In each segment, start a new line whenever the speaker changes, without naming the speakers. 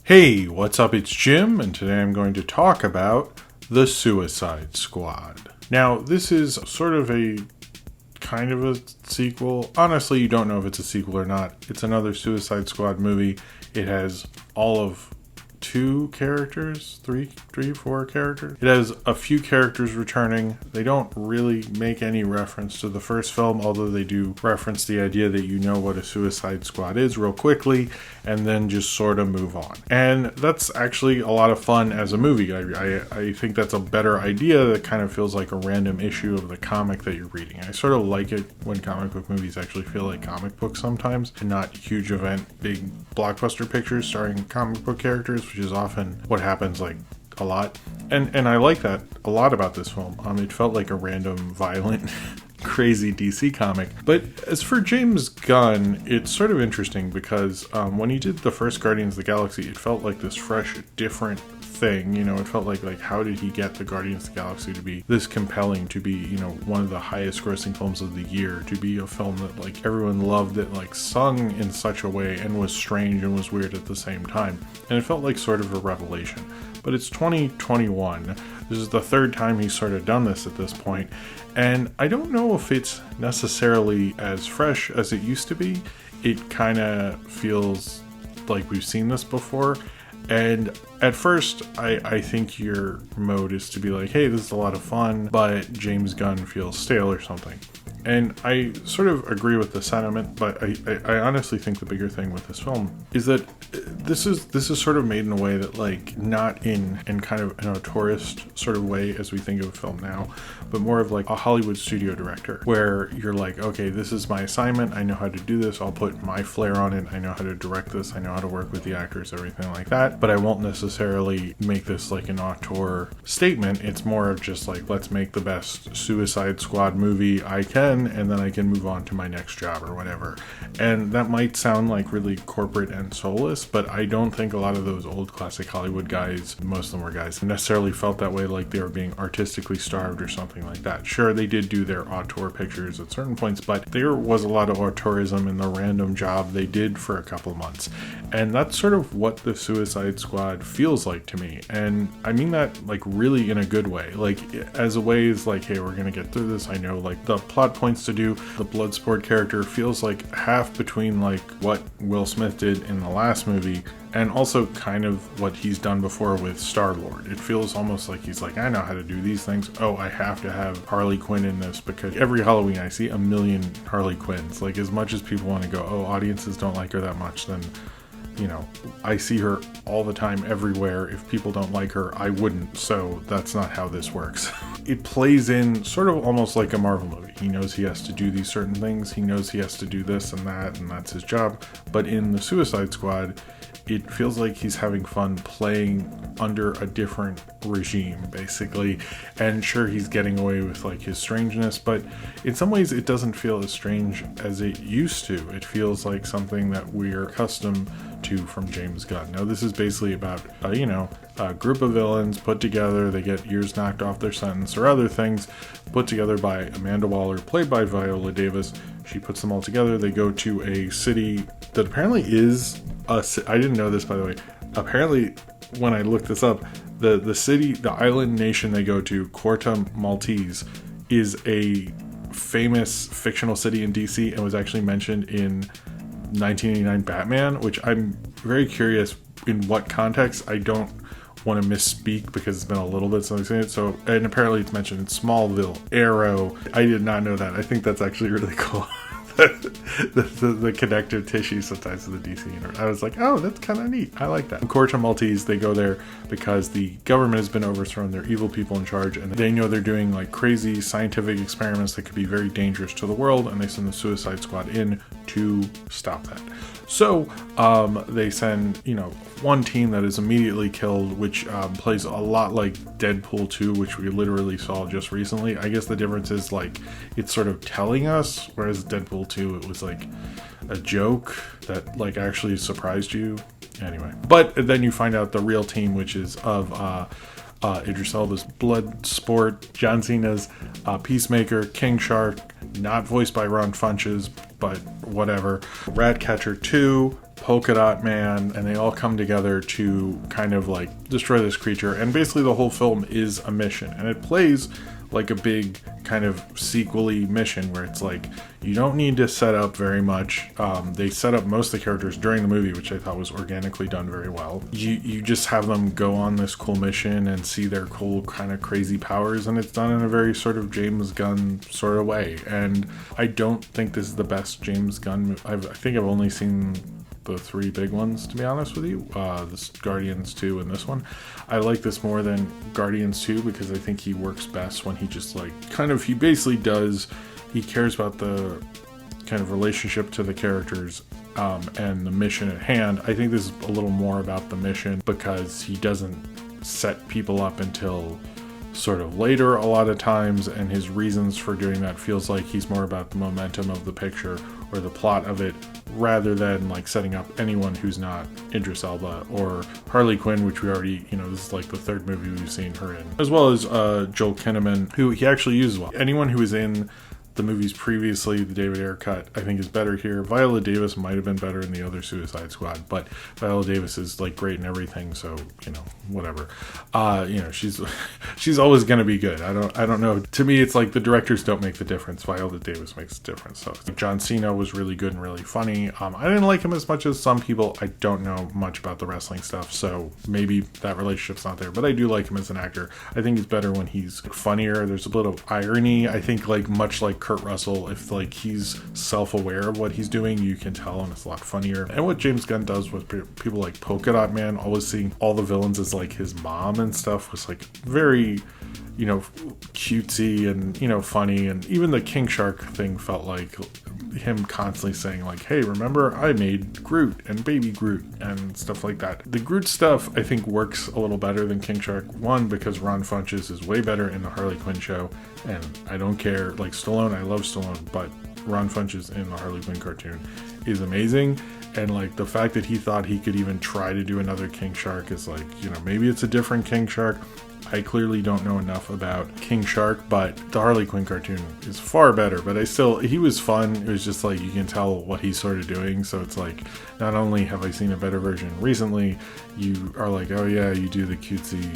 Hey, what's up? It's Jim, and today I'm going to talk about The Suicide Squad. Now, this is sort of a kind of a sequel. Honestly, you don't know if it's a sequel or not. It's another Suicide Squad movie. It has all of four characters. It has a few characters returning. They don't really make any reference to the first film, although they do reference the idea that you know what a Suicide Squad is real quickly, and then just sort of move on. And that's actually a lot of fun as a movie. I think that's a better idea that kind of feels like a random issue of the comic that you're reading. I sort of like it when comic book movies actually feel like comic books sometimes, and not huge event, big blockbuster pictures starring comic book characters, which is often what happens like a lot. And I like that a lot about this film. It felt like a random, violent, crazy DC comic. But as for James Gunn, it's sort of interesting because when he did the first Guardians of the Galaxy, it felt like this fresh, different thing. You know, it felt like how did he get the Guardians of the Galaxy to be this compelling, to be, you know, one of the highest grossing films of the year, to be a film that like everyone loved, that like sung in such a way and was strange and was weird at the same time. And it felt like sort of a revelation. But it's 2021. This is the third time he's sort of done this at this point. And I don't know if it's necessarily as fresh as it used to be. It kind of feels like we've seen this before. And at first, I think your mode is to be like, hey, this is a lot of fun, but James Gunn feels stale or something. And I sort of agree with the sentiment, but I honestly think the bigger thing with this film is that this is sort of made in a way that, like, not in kind of an auteurist sort of way as we think of a film now, but more of like a Hollywood studio director, where you're like, okay, this is my assignment, I know how to do this, I'll put my flair on it, I know how to direct this, I know how to work with the actors, everything like that, but I won't necessarily make this like an auteur statement. It's more of just like, let's make the best Suicide Squad movie I can, and then I can move on to my next job or whatever. And that might sound like really corporate and soulless, but I don't think a lot of those old classic Hollywood guys, most of them were guys, necessarily felt that way, like they were being artistically starved or something like that. Sure, they did do their auteur pictures at certain points, but there was a lot of auteurism in the random job they did for a couple of months. And that's sort of what the Suicide Squad feels like to me. And I mean that like really in a good way. Like as a way is like, hey, we're gonna get through this. I know like the plot points to do. The Bloodsport character feels like half between like what Will Smith did in the last movie and also kind of what he's done before with Star-Lord. It feels almost like he's like, I know how to do these things. Oh, I have to have Harley Quinn in this because every Halloween I see a million Harley Quinns. Like as much as people want to go, oh, audiences don't like her that much, then you know, I see her all the time everywhere. If people don't like her, I wouldn't. So that's not how this works. It plays in sort of almost like a Marvel movie. He knows he has to do these certain things. He knows he has to do this and that's his job. But in the Suicide Squad, it feels like he's having fun playing under a different regime, basically. And sure, he's getting away with like his strangeness, but in some ways it doesn't feel as strange as it used to. It feels like something that we're accustomed to from James Gunn. Now, this is basically about, a group of villains put together. They get years knocked off their sentence or other things put together by Amanda Waller, played by Viola Davis. She puts them all together. They go to a city that apparently is I didn't know this, by the way. Apparently, when I looked this up, the city, the island nation they go to, Corta Maltese, is a famous fictional city in DC and was actually mentioned in 1989 Batman, which I'm very curious in what context. I don't want to misspeak because it's been a little bit since I've seen it. So, and apparently it's mentioned in Smallville, Arrow. I did not know that. I think that's actually really cool. the connective tissue sometimes to the DC universe. I was like, oh, that's kind of neat. I like that. Corta Maltese, they go there because the government has been overthrown. They're evil people in charge, and they know they're doing like crazy scientific experiments that could be very dangerous to the world, and they send the Suicide Squad in to stop that. So they send, one team that is immediately killed, which plays a lot like Deadpool 2, which we literally saw just recently. I guess the difference is like it's sort of telling us, whereas Deadpool 2, it was like a joke that like actually surprised you. Anyway, but then you find out the real team, which is of Idris Elba's Bloodsport, John Cena's Peacemaker, King Shark, not voiced by Ron Funches, but whatever. Ratcatcher 2, Polka Dot Man, and they all come together to kind of like destroy this creature. And basically the whole film is a mission, and it plays like a big kind of sequel-y mission where it's like you don't need to set up very much. They set up most of the characters during the movie, which I thought was organically done very well. You just have them go on this cool mission and see their cool kind of crazy powers, and it's done in a very sort of James Gunn sort of way. And I don't think this is the best James Gunn I think I've only seen the three big ones, to be honest with you. This Guardians 2 and this one. I like this more than Guardians 2 because I think he works best when he just like he basically he cares about the kind of relationship to the characters and the mission at hand. I think this is a little more about the mission because he doesn't set people up until sort of later a lot of times, and his reasons for doing that feels like he's more about the momentum of the picture or the plot of it rather than like setting up anyone who's not Idris Elba or Harley Quinn, which we already, this is like the third movie we've seen her in, as well as Joel Kinnaman, who he actually uses well. Anyone who is in the movies previously, the David Ayer cut, I think is better here. Viola Davis might have been better in the other Suicide Squad, but Viola Davis is like great in everything, so whatever. She's always gonna be good. I don't know. To me, it's like the directors don't make the difference. Viola Davis makes the difference. So John Cena was really good and really funny. I didn't like him as much as some people. I don't know much about the wrestling stuff, so maybe that relationship's not there. But I do like him as an actor. I think he's better when he's funnier. There's a little irony. I think much like Kurt Russell, if he's self-aware of what he's doing, you can tell, and it's a lot funnier. And what James Gunn does with people like Polka Dot Man, always seeing all the villains as like his mom and stuff, was like very cutesy and funny. And even the King Shark thing felt like him constantly saying like, hey, remember I made Groot and baby Groot and stuff like that. The Groot stuff I think works a little better than King Shark, one because Ron Funches is way better in the Harley Quinn show, and I don't care, like Stallone, I love Stallone, but Ron Funches in the Harley Quinn cartoon is amazing. And like the fact that he thought he could even try to do another King Shark is like, maybe it's a different King Shark. I clearly don't know enough about King Shark, but the Harley Quinn cartoon is far better. But he was fun. It was just like, you can tell what he's sort of doing. So it's like, not only have I seen a better version recently, you are like, oh yeah, you do the cutesy,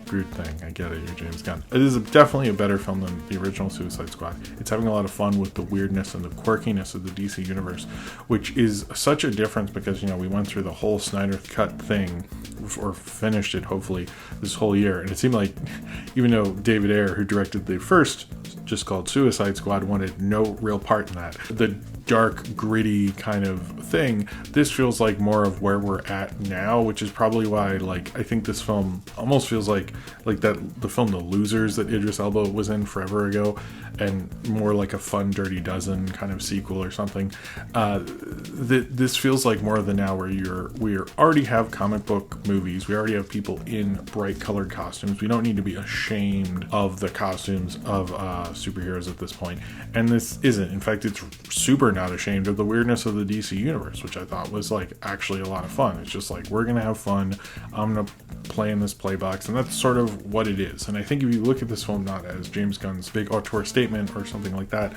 Groot thing. I get it, you're James Gunn. It is definitely a better film than the original Suicide Squad. It's having a lot of fun with the weirdness and the quirkiness of the DC universe, which is such a difference because, we went through the whole Snyder Cut thing, or finished it hopefully this whole year, and it seemed like even though David Ayer, who directed the first just called Suicide Squad, wanted no real part in that, the dark gritty kind of thing, this feels like more of where we're at now, which is probably why I think this film almost feels like that the film The Losers that Idris Elba was in forever ago, and more like a fun Dirty Dozen kind of sequel or something. This feels like more of the now where we already have comic book movies, we already have people in bright colored costumes, we don't need to be ashamed of the costumes of superheroes at this point, and this isn't. In fact, it's super not ashamed of the weirdness of the DC universe, which I thought was actually a lot of fun. It's just we're gonna have fun, I'm gonna play in this playbox, and that's sort of what it is. And I think if you look at this film not as James Gunn's big auteur statement or something like that,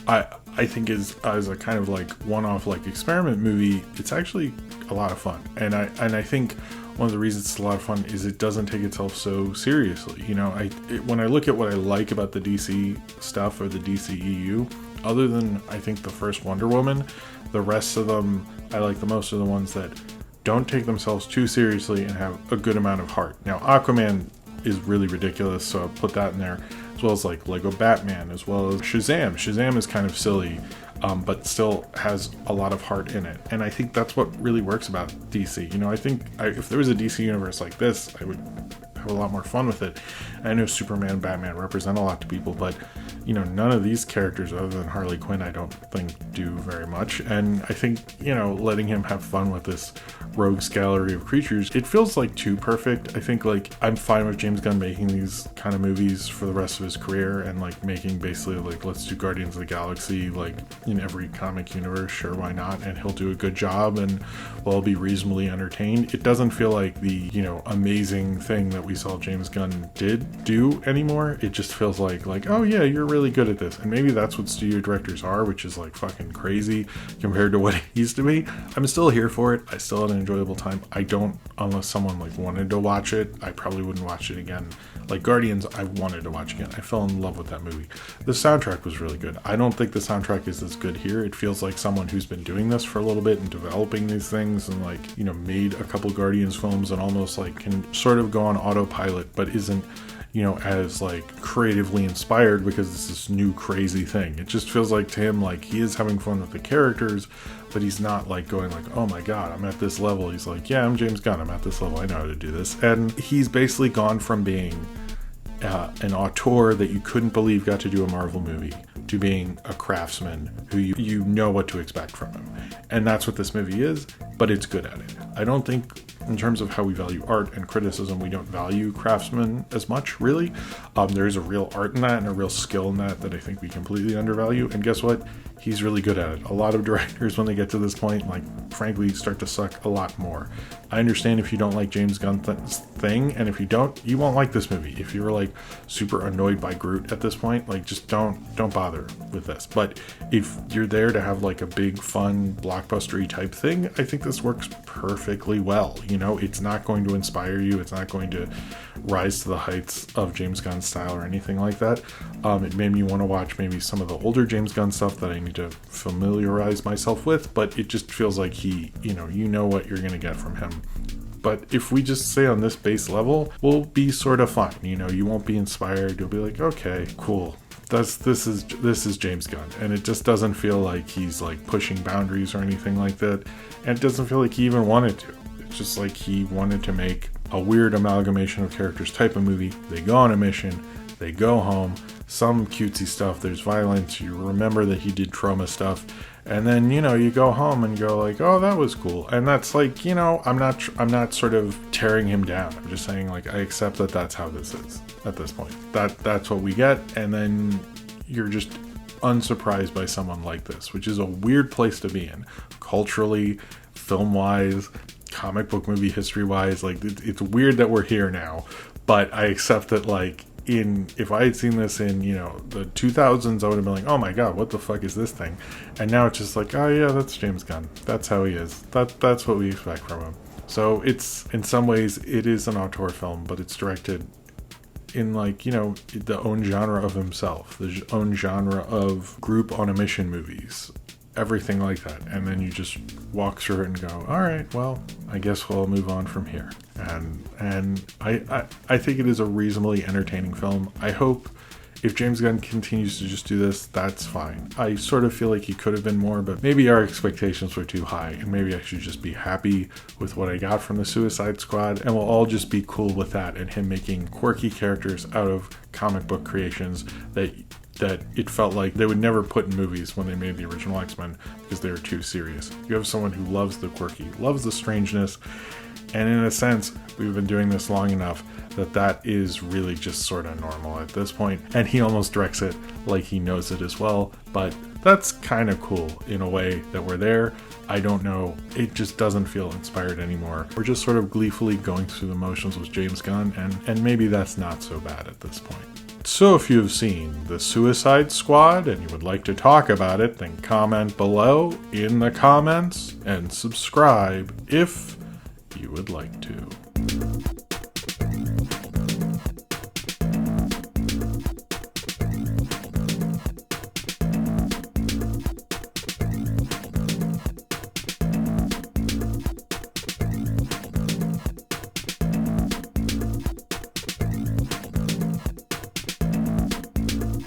I think as a kind of one-off experiment movie, it's actually a lot of fun. And I think one of the reasons it's a lot of fun is it doesn't take itself so seriously. When I look at what I like about the DC stuff or the DCEU, other than I think the first Wonder Woman, the rest of them I like the most are the ones that don't take themselves too seriously and have a good amount of heart. Now Aquaman is really ridiculous, so I'll put that in there, as well as Lego Batman, as well as Shazam. Shazam is kind of silly, but still has a lot of heart in it. And I think that's what really works about DC. I think if there was a DC universe like this, I would have a lot more fun with it. I know Superman, Batman represent a lot to people, but none of these characters other than Harley Quinn I don't think do very much. And I think letting him have fun with this rogues gallery of creatures, it feels too perfect. I think I'm fine with James Gunn making these kind of movies for the rest of his career, and basically let's do Guardians of the Galaxy in every comic universe. Sure, why not? And he'll do a good job and we'll be reasonably entertained. It doesn't feel like the amazing thing that we we saw James Gunn do anymore. It just feels like, oh yeah, you're really good at this. And maybe that's what studio directors are, which is like fucking crazy compared to what it used to be. I'm still here for it. I still had an enjoyable time. I don't, unless someone like wanted to watch it, I probably wouldn't watch it again. Like Guardians, I wanted to watch again. I fell in love with that movie. The soundtrack was really good. I don't think the soundtrack is as good here. It feels like someone who's been doing this for a little bit and developing these things and like, you know, made a couple Guardians films and almost like can sort of go on autopilot, but isn't, you know, as like creatively inspired because it's this new crazy thing. It just feels like to him, like he is having fun with the characters, but he's not like going like, oh my God, I'm at this level. He's like, yeah, I'm James Gunn. I'm at this level. I know how to do this. And he's basically gone from being an auteur that you couldn't believe got to do a Marvel movie to being a craftsman who you know what to expect from him. And that's what this movie is, but it's good at it. I don't think in terms of how we value art and criticism, we don't value craftsmen as much, really. There is a real art in that and a real skill in that I think we completely undervalue. And guess what? He's really good at it. A lot of directors, when they get to this point, like, frankly, start to suck a lot more. I understand if you don't like James Gunn's thing, and if you don't, you won't like this movie. If you're like super annoyed by Groot at this point, like, just don't bother with this. But if you're there to have like a big, fun, blockbustery type thing, I think this works perfectly well. You know, it's not going to inspire you. It's not going to rise to the heights of James Gunn's style or anything like that. It made me want to watch maybe some of the older James Gunn stuff that I need to familiarize myself with, but it just feels like you know what you're going to get from him. But if we just stay on this base level, we'll be sort of fine. You know, you won't be inspired. You'll be like, okay, cool. This is James Gunn, and it just doesn't feel like he's like pushing boundaries or anything like that. And it doesn't feel like he even wanted to. It's just like he wanted to make a weird amalgamation of characters type of movie. They go on a mission, they go home, some cutesy stuff, there's violence, you remember that he did trauma stuff, and then, you know, you go home and go like, oh, that was cool. And that's like, you know, I'm not sort of tearing him down. I'm just saying, like, I accept that that's how this is at this point. That's what we get, and then you're just unsurprised by someone like this, which is a weird place to be in, culturally, film-wise, comic book movie history-wise. Like, it's weird that we're here now, but I accept that, like, if I had seen this in, you know, the 2000s, I would have been like, oh my God, what the fuck is this thing? And now it's just like, oh yeah, that's James Gunn. That's how he is. That's what we expect from him. So it's, in some ways, it is an auteur film, but it's directed in, like, you know, the own genre of himself, the own genre of group on a mission movies, everything like that. And then you just walk through it and go, all right, well, I guess we'll move on from here. And I think it is a reasonably entertaining film. I hope if James Gunn continues to just do this, that's fine. I sort of feel like he could have been more, but maybe our expectations were too high, and maybe I should just be happy with what I got from the Suicide Squad, and we'll all just be cool with that, and him making quirky characters out of comic book creations that it felt like they would never put in movies when they made the original X-Men because they were too serious. You have someone who loves the quirky, loves the strangeness, and in a sense, we've been doing this long enough that is really just sort of normal at this point, and he almost directs it like he knows it as well, but that's kind of cool in a way that we're there. I don't know, it just doesn't feel inspired anymore. We're just sort of gleefully going through the motions with James Gunn, and maybe that's not so bad at this point. So if you've seen The Suicide Squad and you would like to talk about it, then comment below in the comments and subscribe if you would like to.